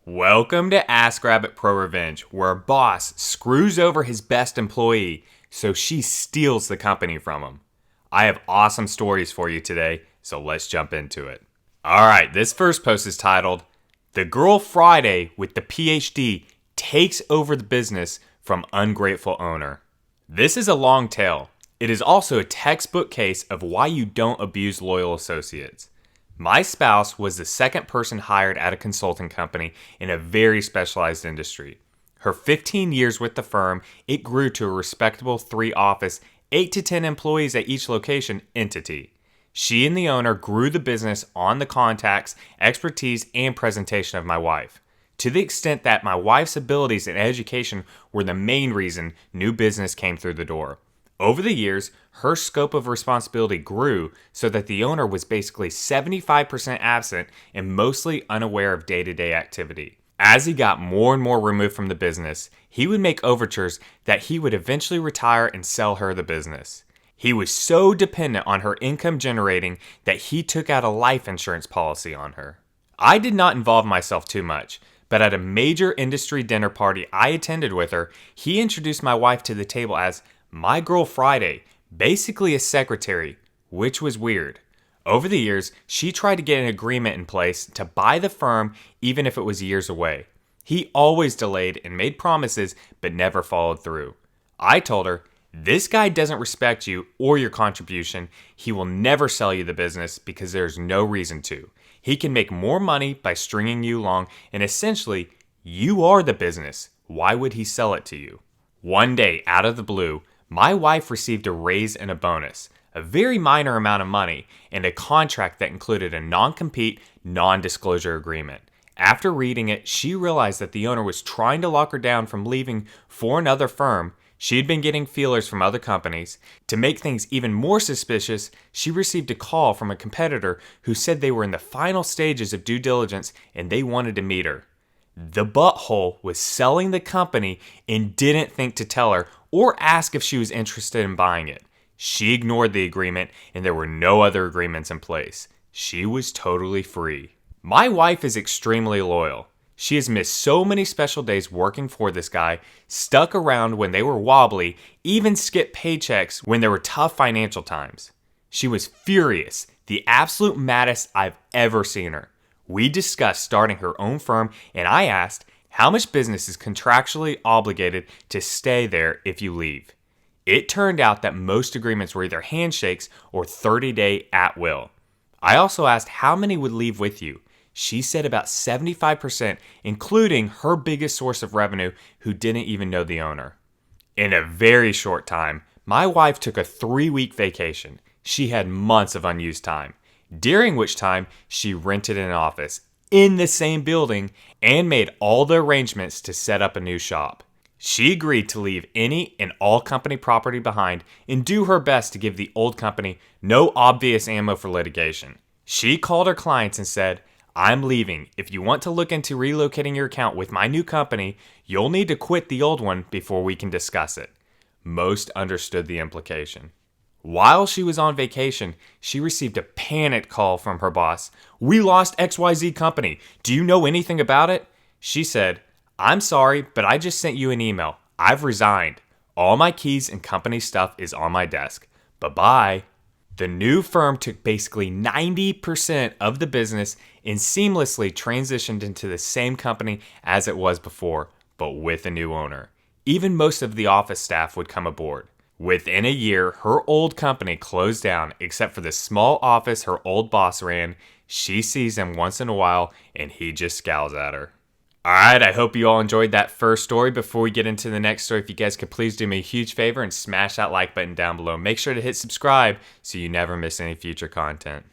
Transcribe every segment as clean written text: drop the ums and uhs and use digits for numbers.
Welcome to Ask Rabbit ProRevenge, where a boss screws over his best employee, so she steals the company from him. I have awesome stories for you today, so let's jump into it. Alright, this first post is titled, "The Girl Friday with the PhD Takes Over the Business from Ungrateful Owner." This is a long tale. It is also a textbook case of why you don't abuse loyal associates. My spouse was the second person hired at a consulting company in a very specialized industry. Her 15 years with the firm, it grew to a respectable 3-office, 8 to 10 employees at each location entity. She and the owner grew the business on the contacts, expertise, and presentation of my wife, to the extent that my wife's abilities and education were the main reason new business came through the door. Over the years, her scope of responsibility grew so that the owner was basically 75% absent and mostly unaware of day-to-day activity. As he got more and more removed from the business, he would make overtures that he would eventually retire and sell her the business. He was so dependent on her income generating that he took out a life insurance policy on her. I did not involve myself too much, but at a major industry dinner party I attended with her, he introduced my wife to the table as "My Girl Friday," basically a secretary, which was weird. Over the years, she tried to get an agreement in place to buy the firm even if it was years away. He always delayed and made promises but never followed through. I told her, "This guy doesn't respect you or your contribution. He will never sell you the business because there's no reason to. He can make more money by stringing you along, and essentially, you are the business. Why would he sell it to you?" One day, out of the blue, my wife received a raise and a bonus, a very minor amount of money, and a contract that included a non-compete, non-disclosure agreement. After reading it, she realized that the owner was trying to lock her down from leaving for another firm. She had been getting feelers from other companies. To make things even more suspicious, she received a call from a competitor who said they were in the final stages of due diligence and they wanted to meet her. The butthole was selling the company and didn't think to tell her or ask if she was interested in buying it. She ignored the agreement and there were no other agreements in place. She was totally free. My wife is extremely loyal. She has missed so many special days working for this guy, stuck around when they were wobbly, even skipped paychecks when there were tough financial times. She was furious, the absolute maddest I've ever seen her. We discussed starting her own firm, and I asked how much business is contractually obligated to stay there if you leave. It turned out that most agreements were either handshakes or 30-day at will. I also asked how many would leave with you. She said about 75%, including her biggest source of revenue, who didn't even know the owner. In a very short time, my wife took a 3-week vacation. She had months of unused time, during which time she rented an office in the same building and made all the arrangements to set up a new shop. She agreed to leave any and all company property behind and do her best to give the old company no obvious ammo for litigation. She called her clients and said, "I'm leaving. If you want to look into relocating your account with my new company, you'll need to quit the old one before we can discuss it." Most understood the implication. While she was on vacation, she received a panicked call from her boss. "We lost XYZ company. Do you know anything about it?" She said, "I'm sorry, but I just sent you an email. I've resigned. All my keys and company stuff is on my desk. Bye-bye." The new firm took basically 90% of the business and seamlessly transitioned into the same company as it was before, but with a new owner. Even most of the office staff would come aboard. Within a year, her old company closed down except for the small office her old boss ran. She sees him once in a while and he just scowls at her. Alright, I hope you all enjoyed that first story. Before we get into the next story, if you guys could please do me a huge favor and smash that like button down below. Make sure to hit subscribe so you never miss any future content.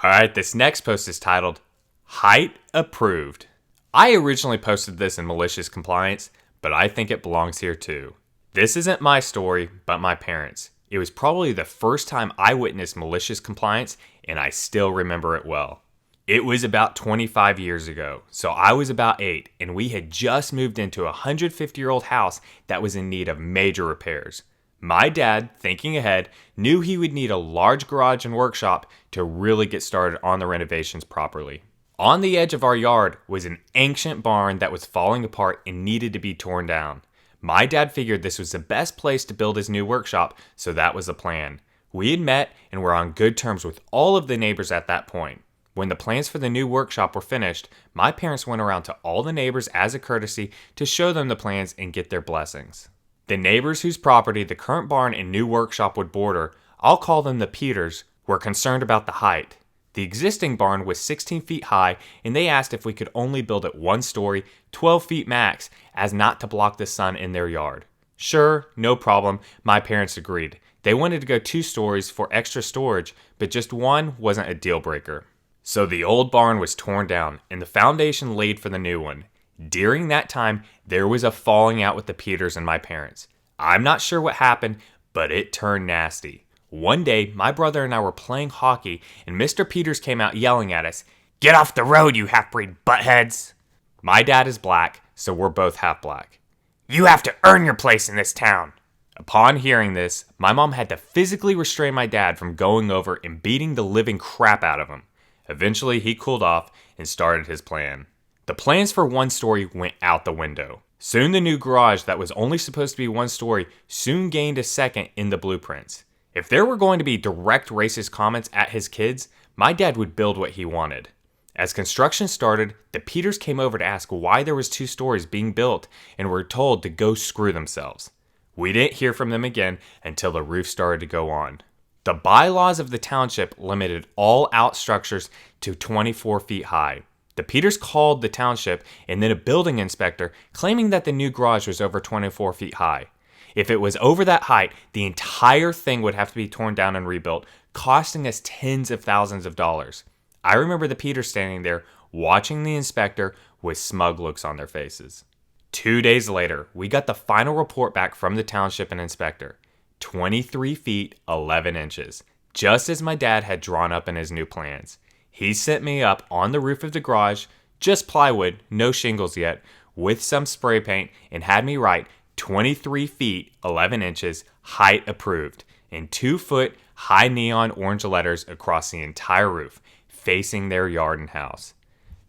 Alright, this next post is titled, "Height Approved." I originally posted this in malicious compliance, but I think it belongs here too. This isn't my story, but my parents'. It was probably the first time I witnessed malicious compliance, and I still remember it well. It was about 25 years ago, so I was about 8, and we had just moved into a 150-year-old house that was in need of major repairs. My dad, thinking ahead, knew he would need a large garage and workshop to really get started on the renovations properly. On the edge of our yard was an ancient barn that was falling apart and needed to be torn down. My dad figured this was the best place to build his new workshop, so that was the plan. We had met and were on good terms with all of the neighbors at that point. When the plans for the new workshop were finished, my parents went around to all the neighbors as a courtesy to show them the plans and get their blessings. The neighbors whose property the current barn and new workshop would border, I'll call them the Peters, were concerned about the height. The existing barn was 16 feet high, and they asked if we could only build it 1 story, 12 feet max, as not to block the sun in their yard. Sure, no problem, my parents agreed. They wanted to go 2 stories for extra storage, but just 1 wasn't a deal breaker. So the old barn was torn down, and the foundation laid for the new one. During that time, there was a falling out with the Peters and my parents. I'm not sure what happened, but it turned nasty. One day, my brother and I were playing hockey, and Mr. Peters came out yelling at us, "Get off the road, you half-breed buttheads!" My dad is black, so we're both half-black. "You have to earn your place in this town!" Upon hearing this, my mom had to physically restrain my dad from going over and beating the living crap out of him. Eventually, he cooled off and started his plan. The plans for 1 story went out the window. Soon the new garage that was only supposed to be 1 story soon gained a second in the blueprints. If there were going to be direct racist comments at his kids, my dad would build what he wanted. As construction started, the Peters came over to ask why there was 2 stories being built and were told to go screw themselves. We didn't hear from them again until the roof started to go on. The bylaws of the township limited all out structures to 24 feet high. The Peters called the township and then a building inspector claiming that the new garage was over 24 feet high. If it was over that height, the entire thing would have to be torn down and rebuilt, costing us tens of thousands of dollars. I remember the Peters standing there, watching the inspector with smug looks on their faces. 2 days later, we got the final report back from the township and inspector. 23 feet, 11 inches, just as my dad had drawn up in his new plans. He sent me up on the roof of the garage, just plywood, no shingles yet, with some spray paint, and had me write 23 feet, 11 inches, height approved, in 2-foot high neon orange letters across the entire roof, facing their yard and house.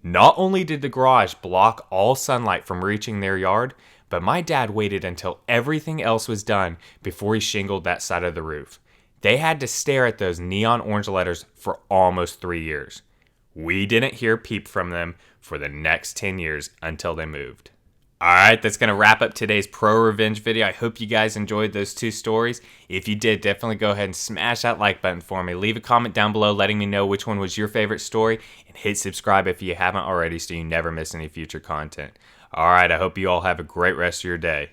Not only did the garage block all sunlight from reaching their yard, but my dad waited until everything else was done before he shingled that side of the roof. They had to stare at those neon orange letters for almost 3 years. We didn't hear peep from them for the next 10 years until they moved. Alright, that's going to wrap up today's ProRevenge video. I hope you guys enjoyed those 2 stories. If you did, definitely go ahead and smash that like button for me. Leave a comment down below letting me know which one was your favorite story. And hit subscribe if you haven't already so you never miss any future content. Alright, I hope you all have a great rest of your day.